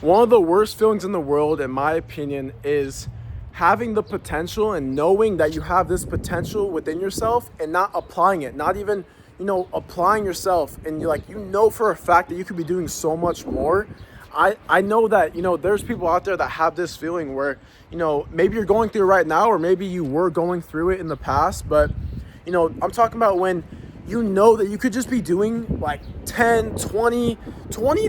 One of the worst feelings in the world, in my opinion, is having the potential and knowing that you have this potential within yourself and not applying it, not even, applying yourself. And you're like, for a fact that you could be doing so much more. I know that, there's people out there that have this feeling where, maybe you're going through it right now, or maybe you were going through it in the past. But, I'm talking about when you know that you could just be doing like 10, 20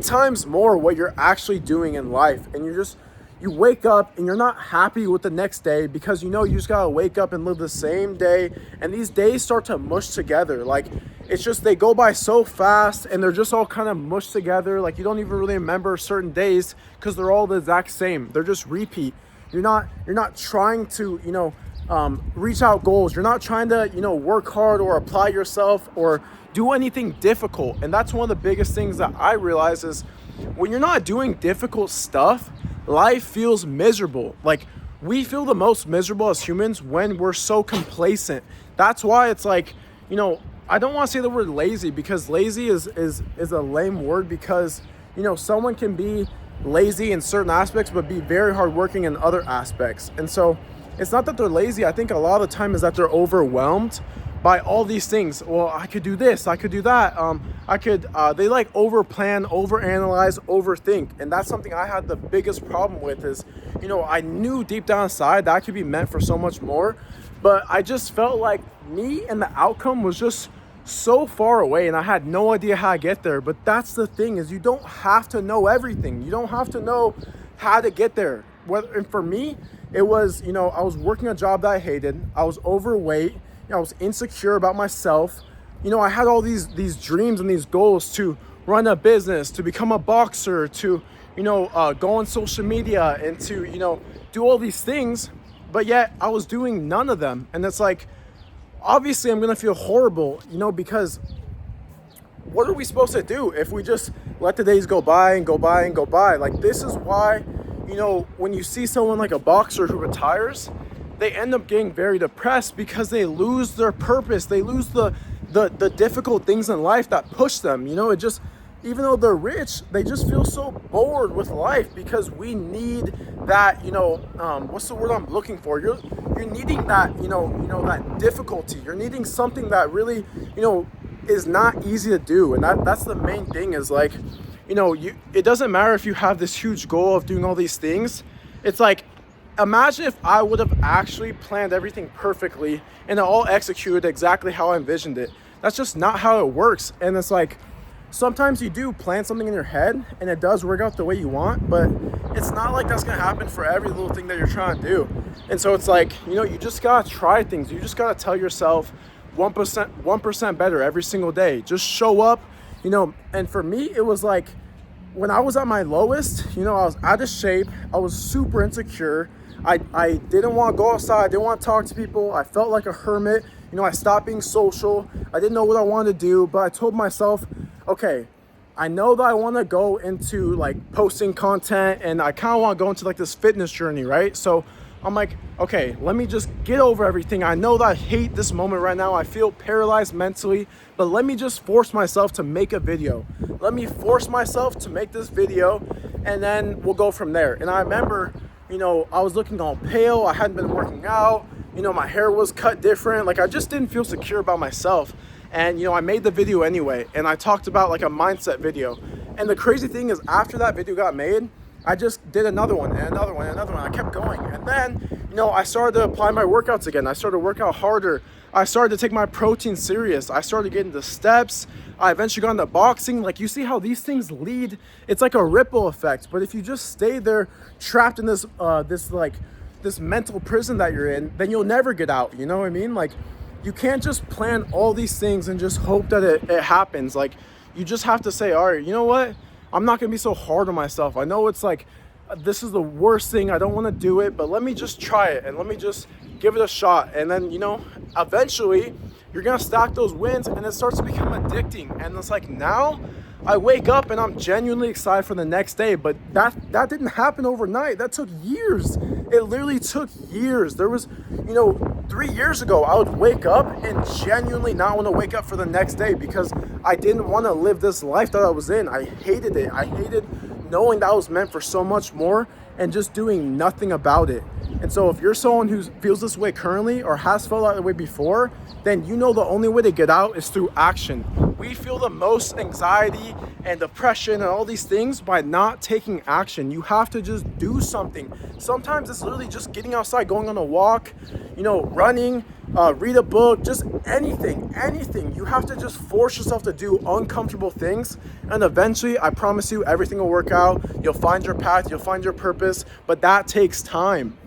times more what you're actually doing in life. And you wake up and you're not happy with the next day because you just gotta wake up and live the same day. And these days start to mush together. Like, it's just, they go by so fast and they're just all kind of mushed together. Like, you don't even really remember certain days because they're all the exact same. They're just repeat. You're not trying to, reach out goals. You're not trying to, work hard or apply yourself or do anything difficult. And that's one of the biggest things that I realize is when you're not doing difficult stuff, life feels miserable. Like, we feel the most miserable as humans when we're so complacent. That's why it's like, I don't want to say the word lazy, because lazy is a lame word, because, someone can be lazy in certain aspects but be very hardworking in other aspects. And so it's not that they're lazy. I think a lot of the time is that they're overwhelmed by all these things. Well, I could do this, I could do that. They like overplan, overanalyze, overthink. And that's something I had the biggest problem with is, I knew deep down inside that I could be meant for so much more, but I just felt like me and the outcome was just so far away and I had no idea how to get there. But that's the thing, is you don't have to know everything. You don't have to know how to get there. And for me, it was, I was working a job that I hated. I was overweight. I was insecure about myself. I had all these dreams and these goals to run a business, to become a boxer, to, go on social media and to, do all these things. But yet I was doing none of them. And it's like, obviously I'm going to feel horrible, because what are we supposed to do if we just let the days go by and go by and go by? Like, this is why, when you see someone like a boxer who retires, they end up getting very depressed because they lose their purpose. They lose the difficult things in life that push them. It just, even though they're rich, they just feel so bored with life because we need that, what's the word I'm looking for? You're needing that, that difficulty. You're needing something that really, is not easy to do. And that's the main thing, is like, it doesn't matter if you have this huge goal of doing all these things. It's like, imagine if I would have actually planned everything perfectly and it all executed exactly how I envisioned it. That's just not how it works. And it's like, sometimes you do plan something in your head and it does work out the way you want, but it's not like that's gonna happen for every little thing that you're trying to do. And so it's like, you just gotta try things. You just gotta tell yourself 1% better every single day. Just show up, and for me, it was like, when I was at my lowest, I was out of shape. I was super insecure. I didn't want to go outside. I didn't want to talk to people. I felt like a hermit. I stopped being social. I didn't know what I wanted to do, but I told myself, okay, I know that I want to go into like posting content and I kind of want to go into like this fitness journey, right? So I'm like, okay, let me just get over everything. I know that I hate this moment right now. I feel paralyzed mentally, but let me just force myself to make a video. Let me force myself to make this video and then we'll go from there. And I remember, I was looking all pale. I hadn't been working out. My hair was cut different. Like, I just didn't feel secure about myself. And, I made the video anyway. And I talked about like a mindset video. And the crazy thing is, after that video got made, I just did another one and another one and another one. I kept going. And then, I started to apply my workouts again. I started to work out harder. I started to take my protein serious. I started getting the steps. I eventually got into boxing. Like, you see how these things lead? It's like a ripple effect. But if you just stay there trapped in this mental prison that you're in, then you'll never get out. You know what I mean? Like, you can't just plan all these things and just hope that it happens. Like, you just have to say, all right, you know what? I'm not going to be so hard on myself. I know it's like, this is the worst thing. I don't want to do it, but let me just try it and let me just give it a shot. And then, eventually you're going to stack those wins and it starts to become addicting. And it's like, now I wake up and I'm genuinely excited for the next day, but that didn't happen overnight. That took years. It literally took years. There was, 3 years ago, I would wake up and genuinely not want to wake up for the next day because I didn't want to live this life that I was in. I hated it. I hated knowing that was meant for so much more and just doing nothing about it. And so if you're someone who feels this way currently or has felt that way before, then you know the only way to get out is through action. We feel the most anxiety and depression and all these things by not taking action. You have to just do something. Sometimes it's literally just getting outside, going on a walk, running, read a book, just anything. You have to just force yourself to do uncomfortable things, and eventually, I promise you, everything will work out. You'll find your path, you'll find your purpose, but that takes time.